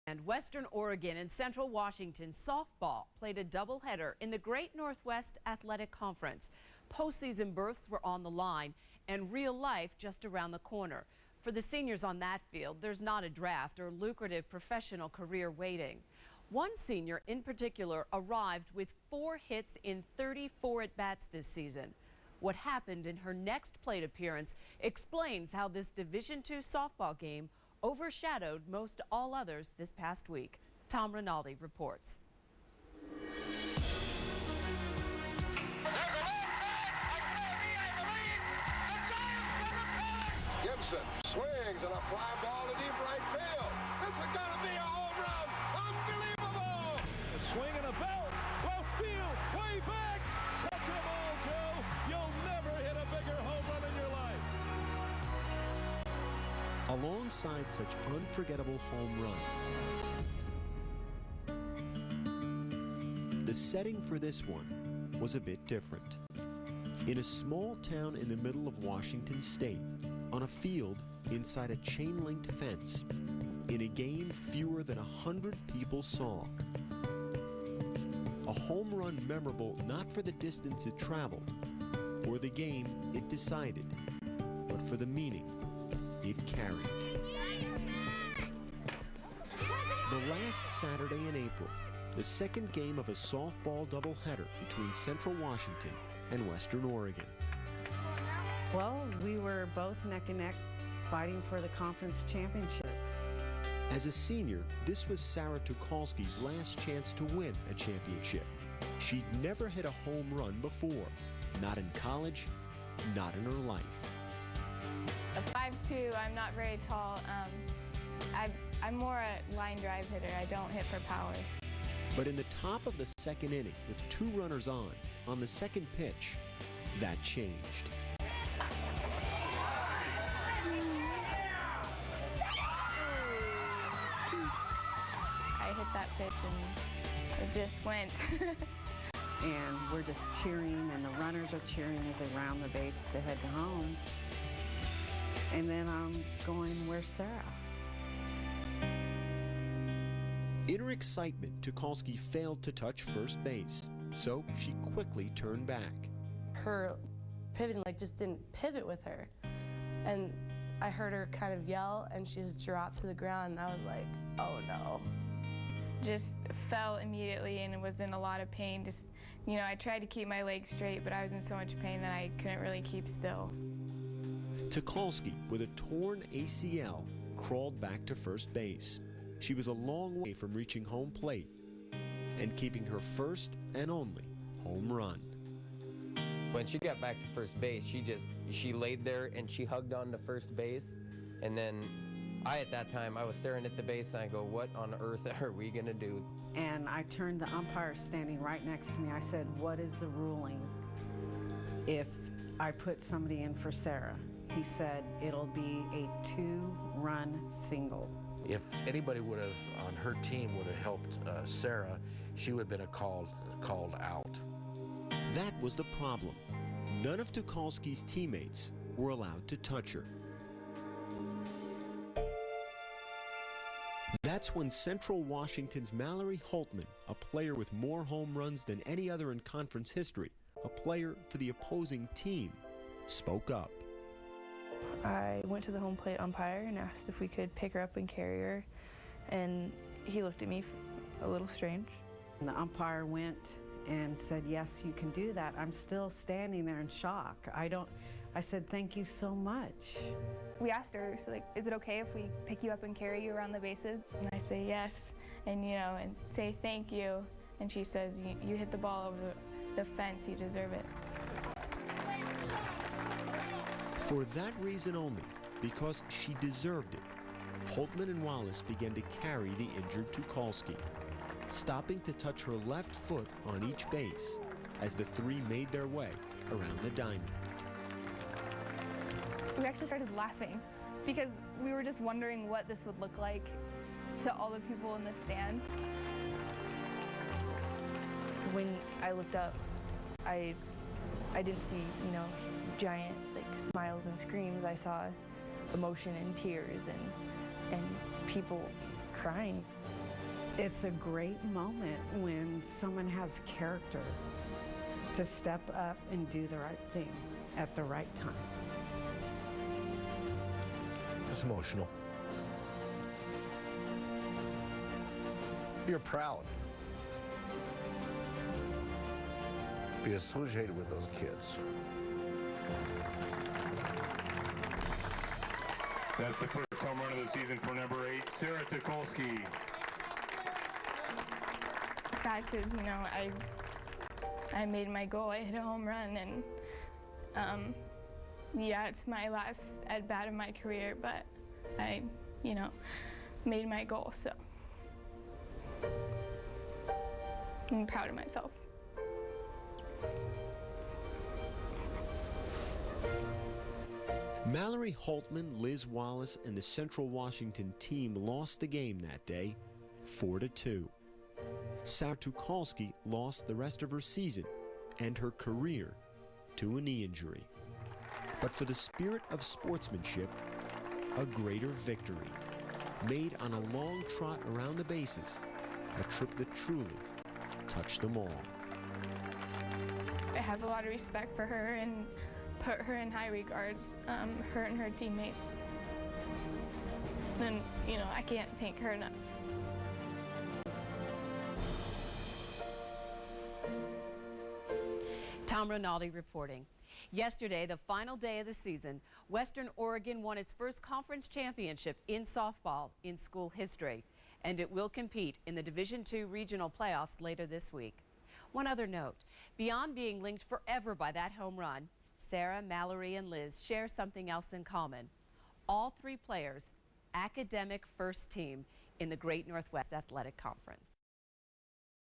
And Western Oregon and Central Washington softball played a doubleheader in the Great Northwest Athletic Conference. Postseason berths were on the line and real life just around the corner. For the seniors on that field, there's not a draft or lucrative professional career waiting. One senior in particular arrived with 4 hits in 34 at-bats this season. What happened in her next plate appearance explains how this Division II softball game overshadowed most all others this past week. Tom Rinaldi reports. Gibson swings and a fly ball to deep right field. This is gonna be a home run. Unbelievable! A swing and a belt. Left field, way back. Touch them all, Joe. You'll never hit a bigger home run in your life. Alongside such unforgettable home runs, the setting for this one was a bit different. In a small town in the middle of Washington State, on a field inside a chain-linked fence, in a game fewer than 100 people saw. A home run memorable not for the distance it traveled, or the game it decided, but for the meaning it carried. The last Saturday in April, the second game of a softball doubleheader between Central Washington and Western Oregon. Well, we were both neck and neck fighting for the conference championship. As a senior, this was Sara Tucholsky's last chance to win a championship. She'd never hit a home run before, not in college, not in her life. At 5'2", I'm not very tall. I'm more a line drive hitter. I don't hit for power. But in the top of the second inning, with 2 runners on the second pitch, that changed. I hit that pitch and it just went. And we're just cheering, and the runners are cheering as they round the base to head home. And then I'm going, where's Sara? In her excitement, Tucholsky failed to touch first base, so she quickly turned back. Her pivoting just didn't pivot with her. And I heard her kind of yell, and she just dropped to the ground, and I was like, oh no. Just fell immediately and was in a lot of pain. Just, I tried to keep my legs straight, but I was in so much pain that I couldn't really keep still. Tucholsky, with a torn ACL, crawled back to first base. She was a long way from reaching home plate and keeping her first and only home run. When she got back to first base, she laid there and she hugged on to first base. And then at that time, I was staring at the base and I go, what on earth are we gonna do? And I turned to the umpire standing right next to me. I said, what is the ruling if I put somebody in for Sara? He said, it'll be a 2-run single. If anybody would have, on her team, would have helped Sara, she would have been called out. That was the problem. None of Tucholsky's teammates were allowed to touch her. That's when Central Washington's Mallory Holtman, a player with more home runs than any other in conference history, a player for the opposing team, spoke up. I went to the home plate umpire and asked if we could pick her up and carry her, and he looked at me a little strange. And the umpire went and said, yes, you can do that. I'm still standing there in shock. I said, thank you so much. We asked her, so is it okay if we pick you up and carry you around the bases? And I say yes, and and say thank you. And she says, you hit the ball over the fence, you deserve it. For that reason only, because she deserved it, Holtman and Wallace began to carry the injured Tucholsky, stopping to touch her left foot on each base as the 3 made their way around the diamond. We actually started laughing because we were just wondering what this would look like to all the people in the stands. When I looked up, I didn't see, giant smiles and screams. I saw emotion and tears and people crying. It's a great moment when someone has character to step up and do the right thing at the right time. It's emotional. You're proud. Be associated with those kids. That's the first home run of the season for number 8, Sara Tucholsky. The fact is, you know, I made my goal. I hit a home run, and yeah, it's my last at bat of my career, but I, you know, made my goal, so I'm proud of myself. Mallory, Holtman, Liz Wallace, and the Central Washington team lost the game that day, 4-2. Sara Tucholsky lost the rest of her season and her career to a knee injury. But for the spirit of sportsmanship, a greater victory, made on a long trot around the bases, a trip that truly touched them all. I have a lot of respect for her and put her in high regards, her and her teammates. And, you know, I can't thank her enough. Tom Rinaldi reporting. Yesterday, the final day of the season, Western Oregon won its first conference championship in softball in school history, and it will compete in the Division II regional playoffs later this week. One other note, beyond being linked forever by that home run, Sara, Mallory, and Liz share something else in common. All 3 players, academic first team in the Great Northwest Athletic Conference.